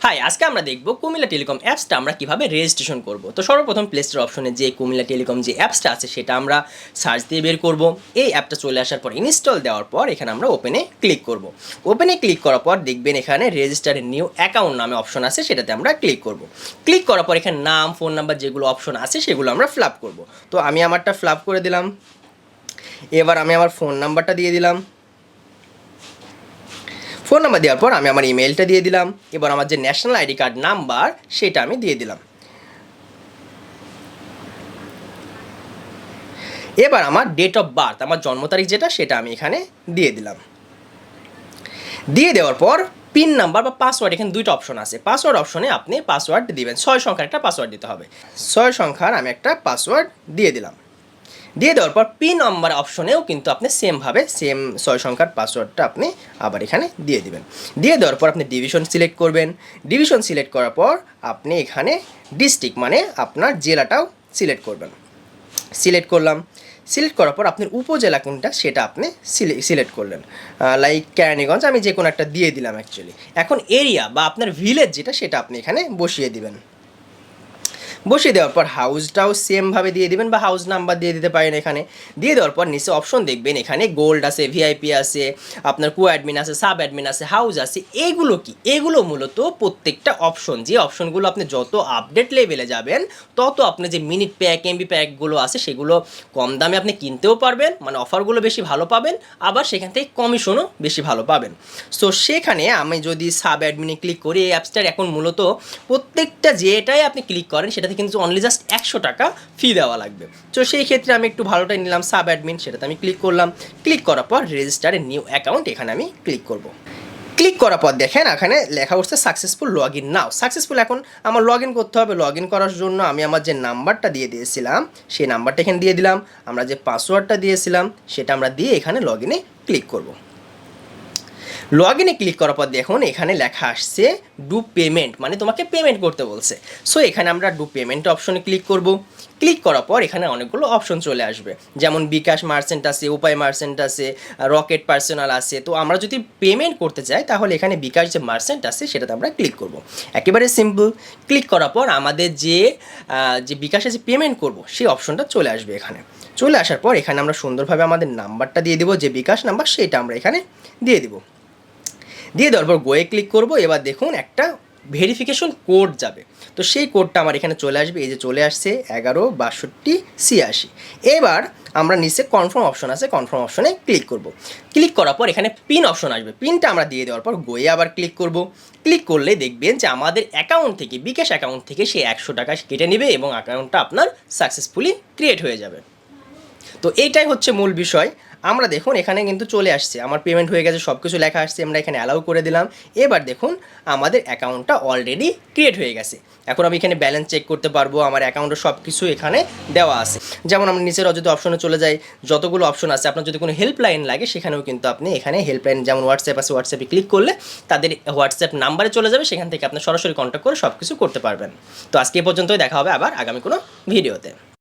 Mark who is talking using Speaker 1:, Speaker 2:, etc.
Speaker 1: High, আজকে আমরা দেখব কুমিল্লা টেলিকম অ্যাপসটা আমরা কিভাবে রেজিস্ট্রেশন করব। তো সর্বপ্রথম প্লে স্টোর অপশনে যে কুমিল্লা টেলিকম যে অ্যাপসটা আছে সেটা আমরা সার্চ দিয়ে বের করব। এই অ্যাপটা চলে আসার পর ইনস্টল দেওয়ার পর এখানে আমরা ওপেনে ক্লিক করব। ওপেনে ক্লিক করার পর দেখবেন এখানে রেজিস্টার নিউ অ্যাকাউন্ট নামে অপশন আছে, সেটাতে আমরা ক্লিক করব। ক্লিক করার পর এখানে নাম, ফোন নাম্বার যেগুলো অপশন আছে সেগুলো আমরা ফিল আপ করব। তো আমি আমারটা ফিল আপ করে দিলাম। এবার আমি আমার ফোন নাম্বারটা দিয়ে দিলাম। ফোন নাম্বার দেওয়ার পর আমি আমার ইমেলটা দিয়ে দিলাম। এবার আমার যে ন্যাশনাল আইডি কার্ড নাম্বার সেটা আমি দিয়ে দিলাম। এবার আমার ডেট অফ বার্থ, আমার জন্ম তারিখ যেটা সেটা আমি এখানে দিয়ে দিলাম। দিয়ে দেওয়ার পর পিন নাম্বার বা পাসওয়ার্ড, এখানে দুইটা অপশন আছে। পাসওয়ার্ড অপশনে আপনি পাসওয়ার্ড দিবেন, 6 সংখ্যার একটা পাসওয়ার্ড দিতে হবে। 6 সংখ্যার আমি একটা পাসওয়ার্ড দিয়ে দিলাম। দিয়ে দেওয়ার পর পিন নাম্বার অপশনেও কিন্তু আপনি সেমভাবে 6 সংখ্যার পাসওয়ার্ডটা আপনি আবার এখানে দিয়ে দিবেন। দিয়ে দেওয়ার পর আপনি ডিভিশন সিলেক্ট করবেন। ডিভিশন সিলেক্ট করার পর আপনি এখানে ডিস্ট্রিক্ট মানে আপনার জেলাটাও সিলেক্ট করবেন। সিলেক্ট করলাম। সিলেক্ট করার পর আপনার উপজেলা কোনটা সেটা আপনি সিলেক্ট করলেন, লাইক কেরানীগঞ্জ আমি যে কোনো একটা দিয়ে দিলাম অ্যাকচুয়ালি। এখন এরিয়া বা আপনার ভিলেজ যেটা সেটা আপনি এখানে বসিয়ে দিবেন। বসিয়ে দেওয়ার পর হাউসটাও সেমভাবে দিয়ে দিবেন বা হাউস নাম্বার দিয়ে দিতে পারেন এখানে। দিয়ে দেওয়ার পর নিচে অপশন দেখবেন এখানে গোল্ড আছে, ভিআইপি আছে, আপনার কো অ্যাডমিন আছে, সাব অ্যাডমিন আছে, হাউস আছে। এগুলো কি? এগুলো মূলত প্রত্যেকটা অপশন, যে অপশনগুলো আপনি যত আপডেট লেভেলে যাবেন তত আপনি যে মিনিট প্যাক, এমবি প্যাকগুলো আছে সেগুলো কম দামে আপনি কিনতেও পারবেন, মানে অফারগুলো বেশি ভালো পাবেন, আবার সেখান থেকে কমিশনও বেশি ভালো পাবেন। সো সেখানে আমি যদি সাব অ্যাডমিনে ক্লিক করি, এই অ্যাপসটার এখন মূলত প্রত্যেকটা যেটাই আপনি ক্লিক করেন সেটাতে কিন্তু অনলি জাস্ট 100 টাকা ফি দেওয়া লাগবে। তো সেই ক্ষেত্রে আমি একটু ভালোটাই নিলাম, সাব অ্যাডমিন, সেটাতে আমি ক্লিক করলাম। ক্লিক করার পর রেজিস্টারে নিউ অ্যাকাউন্ট এখানে আমি ক্লিক করব। ক্লিক করার পর দেখেন এখানে লেখা উঠছে successful log in now. Successful এখন আমার লগ ইন করতে হবে। লগ ইন করার জন্য আমি আমার যে নাম্বারটা দিয়ে দিয়েছিলাম সেই নাম্বারটা এখানে দিয়ে দিলাম। আমরা যে পাসওয়ার্ডটা দিয়েছিলাম সেটা আমরা দিয়ে এখানে লগ ইনে ক্লিক করব। লগ ইনে ক্লিক করার পর দেখুন এখানে লেখা আসছে ডু পেমেন্ট, মানে তোমাকে পেমেন্ট করতে বলছে। সো এখানে আমরা ডু পেমেন্ট অপশনে ক্লিক করব। ক্লিক করার পর এখানে অনেকগুলো অপশন চলে আসবে, যেমন বিকাশ মার্চেন্ট আছে, উপায় মার্চেন্ট আছে, রকেট পার্সোনাল আছে। তো আমরা যদি পেমেন্ট করতে চাই তাহলে এখানে বিকাশ যে মার্চেন্ট আছে সেটাতে আমরা ক্লিক করব। একেবারে সিম্পল। ক্লিক করার পর আমাদের যে বিকাশে যে পেমেন্ট করব সেই অপশনটা চলে আসবে এখানে। চলে আসার পর এখানে আমরা সুন্দরভাবে আমাদের নাম্বারটা দিয়ে দেবো, যে বিকাশ নাম্বার সেটা আমরা এখানে দিয়ে দেবো। দিয়ে দেওয়ার পর গোয়ে ক্লিক করব। এবার দেখুন একটা ভেরিফিকেশন কোড যাবে, তো সেই কোডটা আমার এখানে চলে আসবে। এই যে চলে আসছে 116286। এবার আমরা নিচে কনফার্ম অপশন আছে, কনফার্ম অপশনে ক্লিক করব। ক্লিক করার পর এখানে পিন অপশন আসবে, পিনটা আমরা দিয়ে দেওয়ার পর গোয়ে আবার ক্লিক করব। ক্লিক করলে দেখবেন যে আমাদের অ্যাকাউন্ট থেকে, বিকাশ অ্যাকাউন্ট থেকে সে 100 টাকা কেটে নেবে এবং অ্যাকাউন্টটা আপনার সাকসেসফুলি ক্রিয়েট হয়ে যাবে। তো এইটাই হচ্ছে মূল বিষয়। আমরা দেখুন এখানে কিন্তু চলে আসছে, আমার পেমেন্ট হয়ে গেছে, সব কিছু লেখা আসছে, আমরা এখানে অ্যালাউ করে দিলাম। এবার দেখুন আমাদের অ্যাকাউন্টটা অলরেডি ক্রিয়েট হয়ে গেছে। এখন আমি এখানে ব্যালেন্স চেক করতে পারবো, আমার অ্যাকাউন্টে সব কিছু এখানে দেওয়া আছে। যেমন আমরা নিচের অযথা অপশনে চলে যাই, যতগুলো অপশন আছে, আপনার যদি কোনো হেল্পলাইন লাগে সেখানেও কিন্তু আপনি এখানে হেল্পলাইন, যেমন হোয়াটসঅ্যাপ আছে, হোয়াটসঅ্যাপে ক্লিক করলে তাদের হোয়াটসঅ্যাপ নাম্বারে চলে যাবে, সেখান থেকে আপনি সরাসরি কন্ট্যাক্ট করে সব কিছু করতে পারবেন। তো আজকে এ পর্যন্তই, দেখা হবে আবার আগামী কোনো ভিডিওতে।